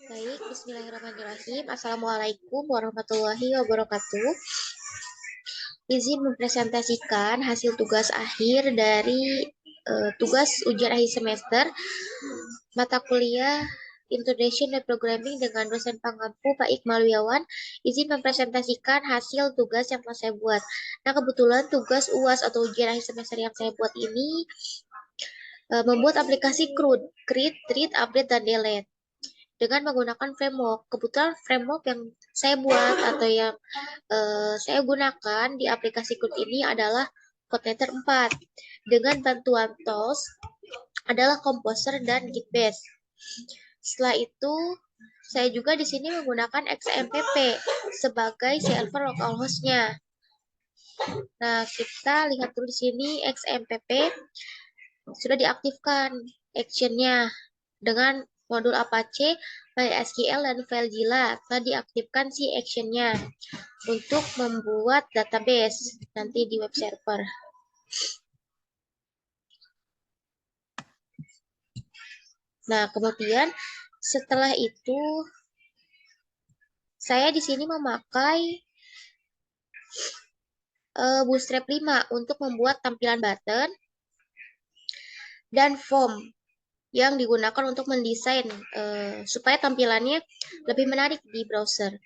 Baik, bismillahirrahmanirrahim. Assalamualaikum warahmatullahi wabarakatuh. Izin mempresentasikan hasil tugas akhir dari tugas ujian akhir semester mata kuliah Introduction dan Programming dengan dosen pengampu Pak Iqbal Wiawan. Izin mempresentasikan hasil tugas yang telah saya buat. Nah, kebetulan tugas UAS atau ujian akhir semester yang saya buat ini membuat aplikasi CRUD, Create, Read, Update, dan Delete dengan menggunakan framework. Kebetulan framework yang saya buat atau yang saya gunakan di aplikasi CRUD ini adalah CodeWriter 4. Dengan bantuan tools adalah Composer dan Gitbase. Setelah itu, saya juga di sini menggunakan XMPP sebagai server localhost-nya. Nah, kita lihat dulu di sini XMPP sudah diaktifkan action-nya dengan modul Apache, MySQL, dan FileZilla. Telah diaktifkan si action-nya untuk membuat database nanti di web server. Nah, kemudian setelah itu saya di sini memakai Bootstrap 5 untuk membuat tampilan button dan form yang digunakan untuk mendesain supaya tampilannya lebih menarik di browser.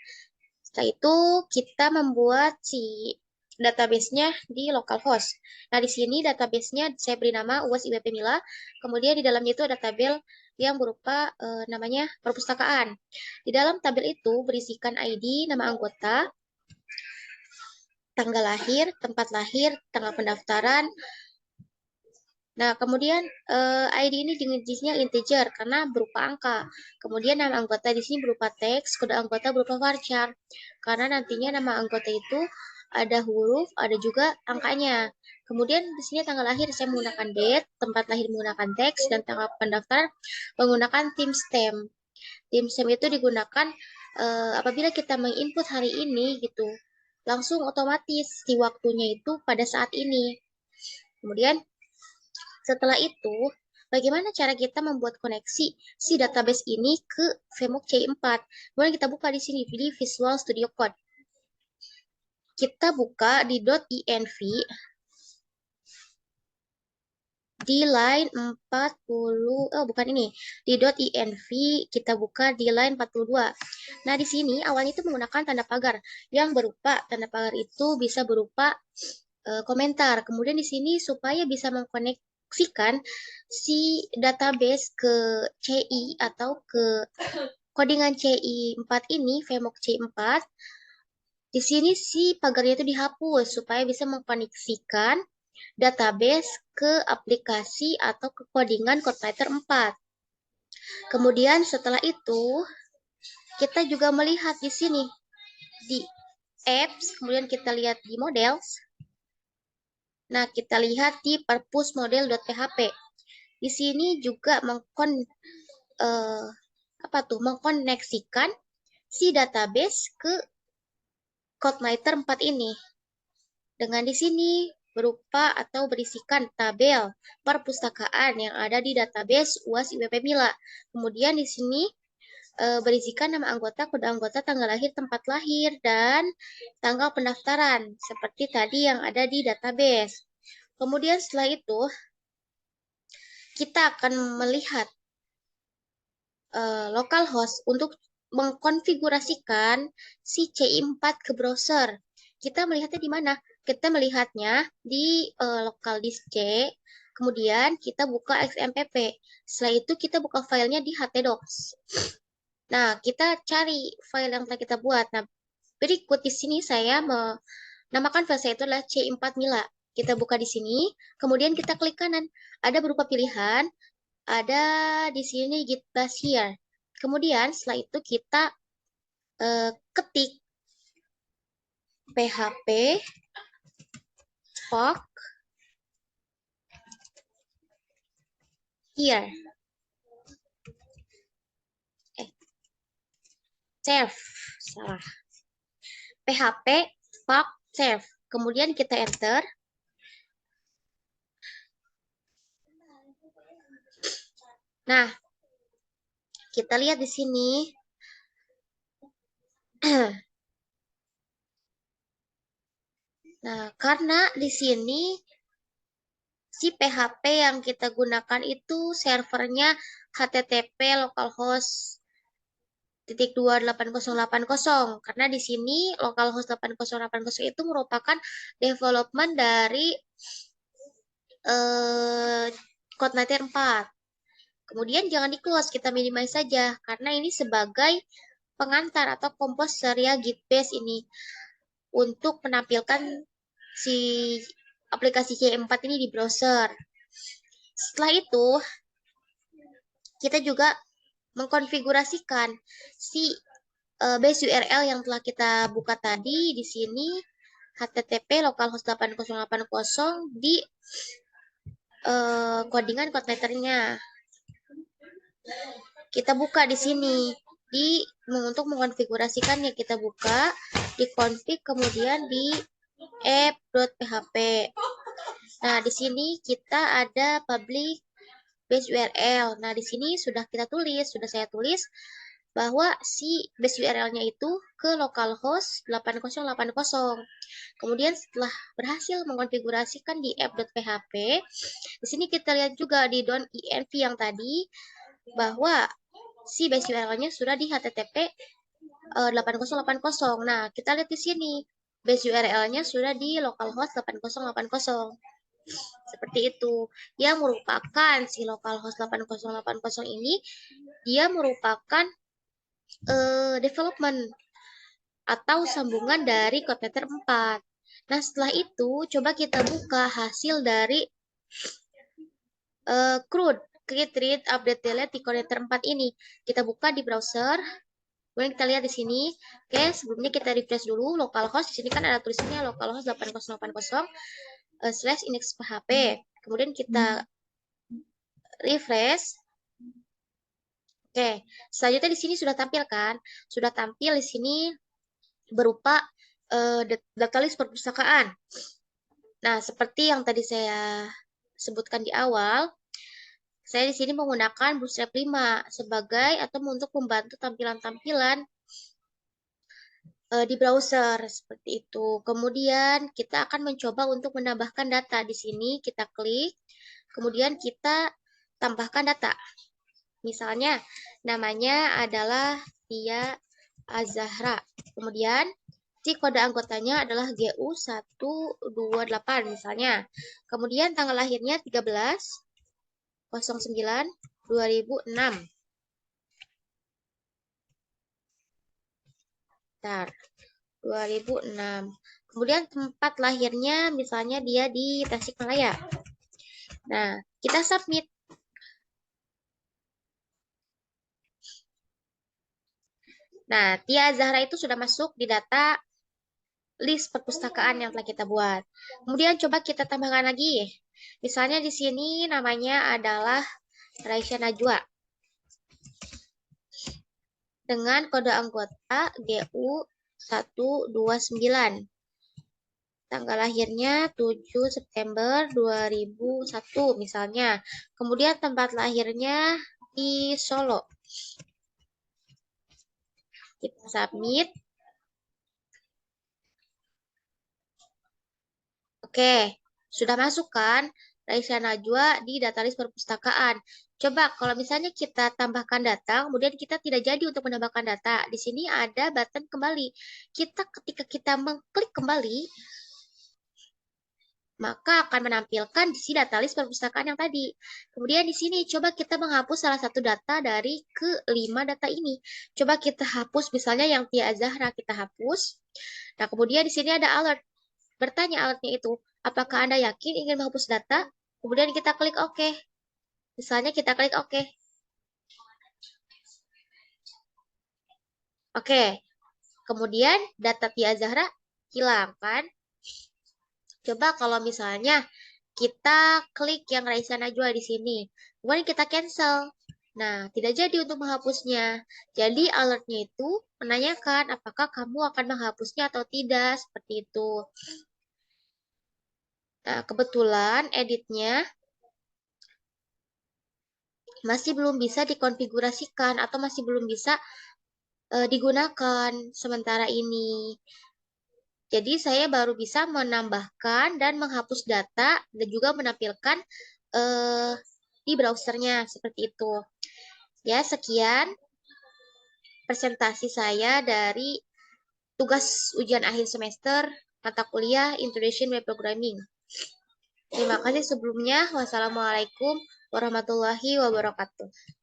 Setelah itu kita membuat si database-nya di localhost. Nah, di sini database-nya saya beri nama UAS IWP Mila. Kemudian di dalamnya itu ada tabel yang berupa namanya perpustakaan. Di dalam tabel itu berisikan ID, nama anggota, tanggal lahir, tempat lahir, tanggal pendaftaran. Nah, kemudian ID ini jenisnya integer karena berupa angka. Kemudian nama anggota di sini berupa teks, kode anggota berupa varchar. Karena nantinya nama anggota itu ada huruf, ada juga angkanya. Kemudian di sini tanggal lahir saya menggunakan date, tempat lahir menggunakan teks, dan tanggal pendaftaran menggunakan timestamp. Timestamp itu digunakan apabila kita menginput hari ini gitu, langsung otomatis si waktunya itu pada saat ini. Kemudian setelah itu, bagaimana cara kita membuat koneksi si database ini ke framework C4? Kemudian kita buka di sini, pilih Visual Studio Code. Kita buka di .env di line 40, oh bukan ini, di .env kita buka di line 42. Nah, di sini awalnya itu menggunakan tanda pagar yang berupa, tanda pagar itu bisa berupa komentar. Kemudian di sini supaya bisa mengkoneksikan si database ke CI atau ke codingan CI4 ini, framework CI4. Di sini si pagarnya itu dihapus supaya bisa mengkoneksikan database ke aplikasi atau ke codingan CodeWriter 4. Kemudian setelah itu kita juga melihat di sini di apps, kemudian kita lihat di models. Nah, kita lihat di purpose model.php. Di sini juga mengkoneksikan si database ke CodeWriter 4 ini. Dengan di sini berupa atau berisikan tabel perpustakaan yang ada di database UAS IWP Mila. Kemudian di sini berisikan nama anggota, kode anggota, tanggal lahir, tempat lahir, dan tanggal pendaftaran seperti tadi yang ada di database. Kemudian setelah itu kita akan melihat localhost untuk mengkonfigurasikan si CI4 ke browser. Kita melihatnya di mana? Kita melihatnya di local disk C, kemudian kita buka XMPP. Setelah itu kita buka filenya di htdocs. Nah, kita cari file yang telah kita buat. Nah, berikut di sini saya menamakan file saya itu adalah C4 Mila. Kita buka di sini, kemudian kita klik kanan. Ada berupa pilihan, ada di sini git bash here. Kemudian setelah itu kita ketik php spark here. Save. Salah. php spark save. Kemudian kita enter. Nah, kita lihat di sini Nah, karena di sini si PHP yang kita gunakan itu servernya HTTP localhost 28080 karena di sini localhost 8080 itu merupakan development dari eh, CodeNator 4. Kemudian jangan di-close, kita minimize saja karena ini sebagai pengantar atau komposer ya Git base ini untuk menampilkan si aplikasi C4 ini di browser. Setelah itu, kita juga mengkonfigurasikan si base URL yang telah kita buka tadi di sini HTTP localhost 8080 di codingan CodeNator-nya. Kita buka di sini untuk mengkonfigurasikannya kita buka di config kemudian di app.php. Nah, di sini kita ada public base URL. Nah, di sini sudah saya tulis bahwa si base URL-nya itu ke localhost 8080. Kemudian setelah berhasil mengkonfigurasikan di app.php, di sini kita lihat juga di .env yang tadi bahwa si base URL-nya sudah di HTTP 8080. Nah, kita lihat di sini base URL-nya sudah di localhost 8080. Seperti itu. Yang merupakan si localhost 8080 ini dia merupakan development atau sambungan dari CodeNator 4. Nah, setelah itu coba kita buka hasil dari CRUD, create, read, update, delete di CodeNator 4 ini. Kita buka di browser. Kemudian kita lihat di sini. Oke, sebelumnya kita refresh dulu localhost. Di sini kan ada tulisannya localhost 8080 slash index php. Kemudian kita refresh. Oke, selanjutnya di sini sudah tampil kan? Sudah tampil di sini berupa data list perpustakaan. Nah, seperti yang tadi saya sebutkan di awal, saya di sini menggunakan Bootstrap 5 sebagai atau untuk membantu tampilan-tampilan di browser seperti itu. Kemudian kita akan mencoba untuk menambahkan data di sini. Kita klik, kemudian kita tambahkan data. Misalnya namanya adalah Tia Azahra. Kemudian si kode anggotanya adalah GU128 misalnya. Kemudian tanggal lahirnya 13/09/2006. Bentar. 2006. Kemudian tempat lahirnya misalnya dia di Tasikmalaya. Nah, kita submit. Nah, Tia Zahra itu sudah masuk di data list perpustakaan yang telah kita buat. Kemudian coba kita tambahkan lagi. Misalnya di sini namanya adalah Raisya Najwa. Dengan kode anggota GU129. Tanggal lahirnya 7 September 2001 misalnya. Kemudian tempat lahirnya di Solo. Kita submit. Oke, sudah masuk kan Raisya Najwa di database perpustakaan. Coba kalau misalnya kita tambahkan data, kemudian kita tidak jadi untuk menambahkan data. Di sini ada button kembali. Ketika kita mengklik kembali, maka akan menampilkan di sini data list perpustakaan yang tadi. Kemudian di sini coba kita menghapus salah satu data dari kelima data ini. Coba kita hapus misalnya yang Tia Zahra kita hapus. Nah, kemudian di sini ada alert. Bertanya alertnya itu, apakah Anda yakin ingin menghapus data? Kemudian kita klik OK. Misalnya kita klik OK. Oke. Kemudian data Tia Zahra hilang kan? Coba kalau misalnya kita klik yang Raisa Najwa di sini. Kemudian kita cancel. Nah, tidak jadi untuk menghapusnya. Jadi alertnya itu menanyakan apakah kamu akan menghapusnya atau tidak. Seperti itu. Nah, kebetulan editnya masih belum bisa dikonfigurasikan atau masih belum bisa digunakan sementara ini. Jadi saya baru bisa menambahkan dan menghapus data dan juga menampilkan eh, di browsernya seperti itu. Ya, sekian presentasi saya dari tugas ujian akhir semester mata kuliah Introduction Web Programming. Terima kasih sebelumnya. Wassalamualaikum warahmatullahi wabarakatuh.